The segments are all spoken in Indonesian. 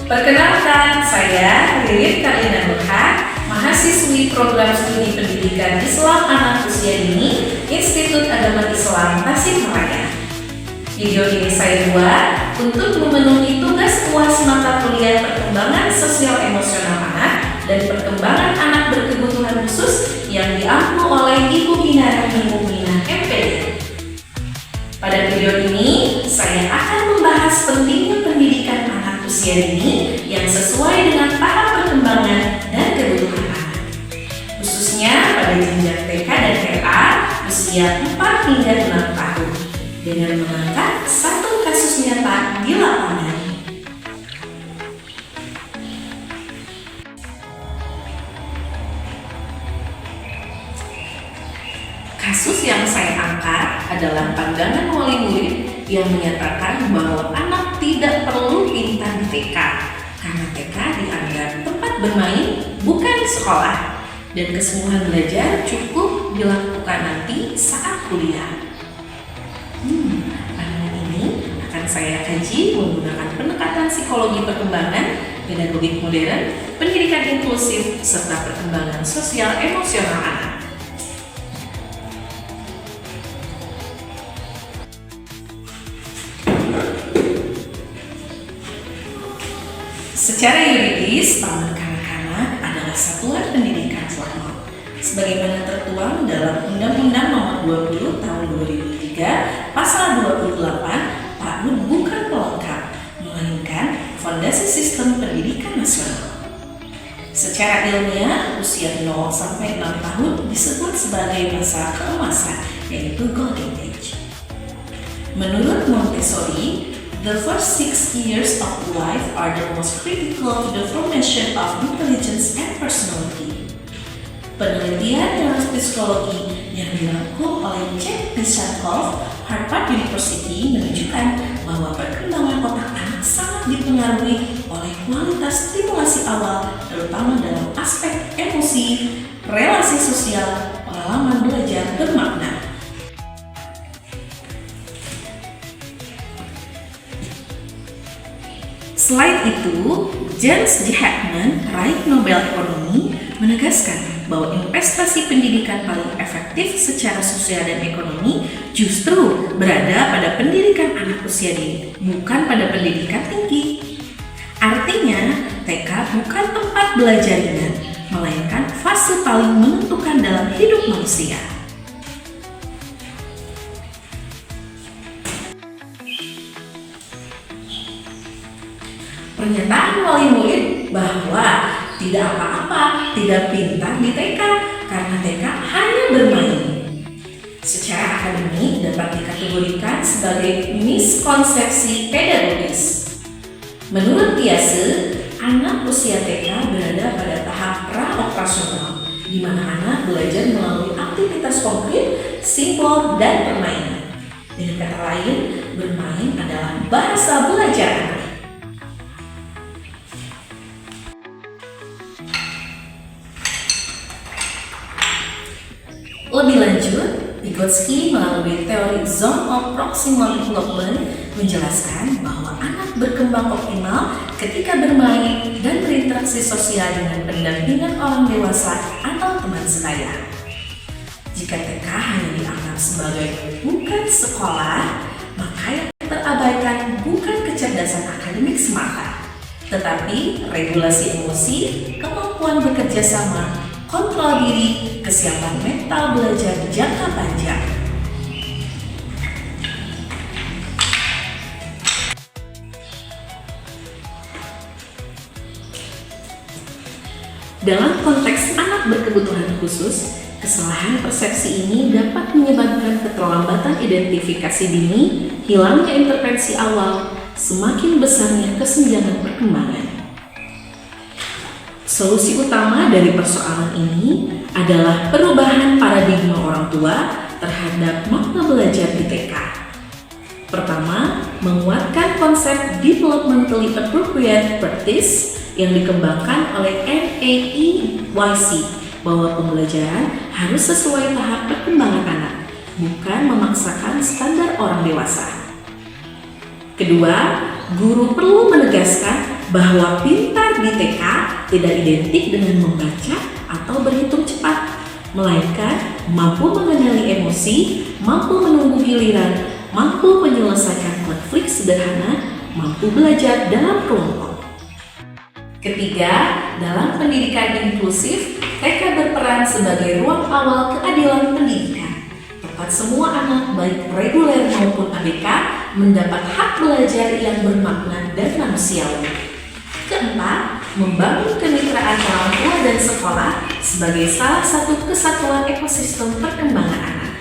Perkenalkan, saya Lilith Karlina Nurha, mahasiswi program studi pendidikan Islam anak usia dini, Institut Agama Islam Tasikmalaya. Video ini saya buat untuk memenuhi tugas UAS mata kuliah perkembangan sosial emosional anak dan perkembangan anak berkebutuhan khusus yang diampu oleh Ibu Ina Rahmi Mukminah MPD. Pada video ini, saya akan membahas pentingnya pendidikan anak usia dini yang sesuai dengan tahap perkembangan dan kebutuhan anak, khususnya pada jenjang TK dan TK usia 4 hingga 6 tahun, dengan mengangkat satu kasus nyata di lapangan. Kasus yang saya angkat adalah pandangan wali murid yang menyatakan bahwa anak tidak perlu pintar di TK karena TK dianggap tempat bermain bukan sekolah dan kesungguhan belajar cukup dilakukan nanti saat kuliah. Pandangan ini akan saya kaji menggunakan pendekatan psikologi perkembangan, pedagogik modern, pendidikan inklusif, serta perkembangan sosial emosional anak. Secara yuridis, Taman Kanak-kanak adalah satuan pendidikan formal, sebagaimana tertuang dalam Undang-Undang Nomor 20 Tahun 2003, Pasal 28, PAUD bukan pelengkap, melainkan fondasi sistem pendidikan nasional. Secara ilmiah, usia 0 sampai 6 tahun disebut sebagai masa keemasan, yaitu Golden Age. Menurut Montessori, the first 6 years of life are the most critical to the formation of intelligence and personality. Penelitian neuropsikologi yang dirangkum oleh Jack Pisarkov, Harvard University menunjukkan bahwa perkembangan otak anak sangat dipengaruhi oleh kualitas stimulasi awal, terutama dalam aspek emosi, relasi sosial, pengalaman belajar bermakna. Selain itu, James J. Heckman, peraih Nobel Ekonomi, menegaskan bahwa investasi pendidikan paling efektif secara sosial dan ekonomi justru berada pada pendidikan anak usia dini, bukan pada pendidikan tinggi. Artinya, TK bukan tempat belajar ringan, melainkan fase paling menentukan dalam hidup manusia. Pernyataan wali murid bahwa tidak apa-apa, tidak pintar di TK karena TK hanya bermain, secara akademik dapat dikategorikan sebagai miskonsepsi pedagogis. Menurut Piase, anak usia TK berada pada tahap pra-operasional, di mana anak belajar melalui aktivitas konkret, simbol, dan permainan. Dengan kata lain, bermain adalah bahasa belajar anak. Lebih lanjut, Vygotsky melalui teori Zone of Proximal Development menjelaskan bahwa anak berkembang optimal ketika bermain dan berinteraksi sosial dengan pendampingan orang dewasa atau teman sebaya. Jika TK hanya dianggap sebagai bukan sekolah, maka yang terabaikan bukan kecerdasan akademik semata, tetapi regulasi emosi, kemampuan bekerja sama, kontrol diri, kesiapan mental belajar jangka panjang. Dalam konteks anak berkebutuhan khusus, kesalahan persepsi ini dapat menyebabkan keterlambatan identifikasi dini, hilangnya intervensi awal, semakin besarnya kesenjangan perkembangan. Solusi utama dari persoalan ini adalah perubahan paradigma orang tua terhadap makna belajar di TK. Pertama, menguatkan konsep developmentally appropriate practice yang dikembangkan oleh NAEYC bahwa pembelajaran harus sesuai tahap perkembangan anak, bukan memaksakan standar orang dewasa. Kedua, guru perlu menegaskan bahwa pintar di TK tidak identik dengan membaca atau berhitung cepat, melainkan mampu mengenali emosi, mampu menunggu giliran, mampu menyelesaikan konflik sederhana, mampu belajar dalam kelompok. Ketiga, dalam pendidikan inklusif, TK berperan sebagai ruang awal keadilan pendidikan. Tempat semua anak, baik reguler maupun ABK, mendapat hak belajar yang bermakna dan manusiawi. Keempat, membangun kemitraan orang tua dan sekolah sebagai salah satu kesatuan ekosistem perkembangan anak.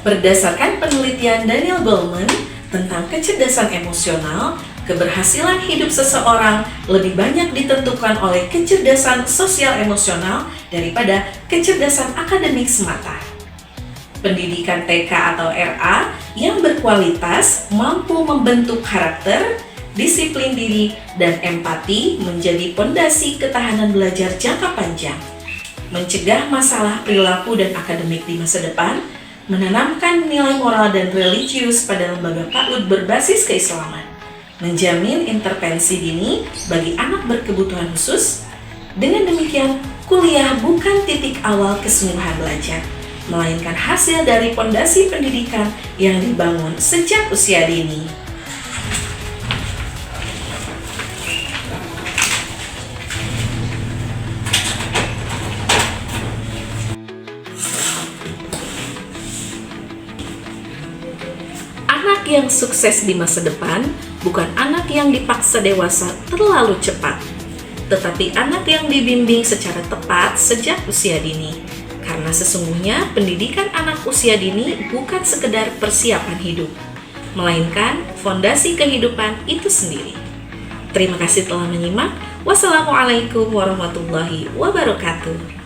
Berdasarkan penelitian Daniel Goleman tentang kecerdasan emosional, keberhasilan hidup seseorang lebih banyak ditentukan oleh kecerdasan sosial emosional daripada kecerdasan akademik semata. Pendidikan TK atau RA yang berkualitas mampu membentuk karakter, disiplin diri, dan empati menjadi pondasi ketahanan belajar jangka panjang, mencegah masalah perilaku dan akademik di masa depan, menanamkan nilai moral dan religius pada lembaga PAUD berbasis keislaman, menjamin intervensi dini bagi anak berkebutuhan khusus. Dengan demikian, kuliah bukan titik awal keseluruhan belajar, melainkan hasil dari pondasi pendidikan yang dibangun sejak usia dini. Anak yang sukses di masa depan bukan anak yang dipaksa dewasa terlalu cepat, tetapi anak yang dibimbing secara tepat sejak usia dini. Karena sesungguhnya pendidikan anak usia dini bukan sekedar persiapan hidup, melainkan fondasi kehidupan itu sendiri. Terima kasih telah menyimak. Wassalamualaikum warahmatullahi wabarakatuh.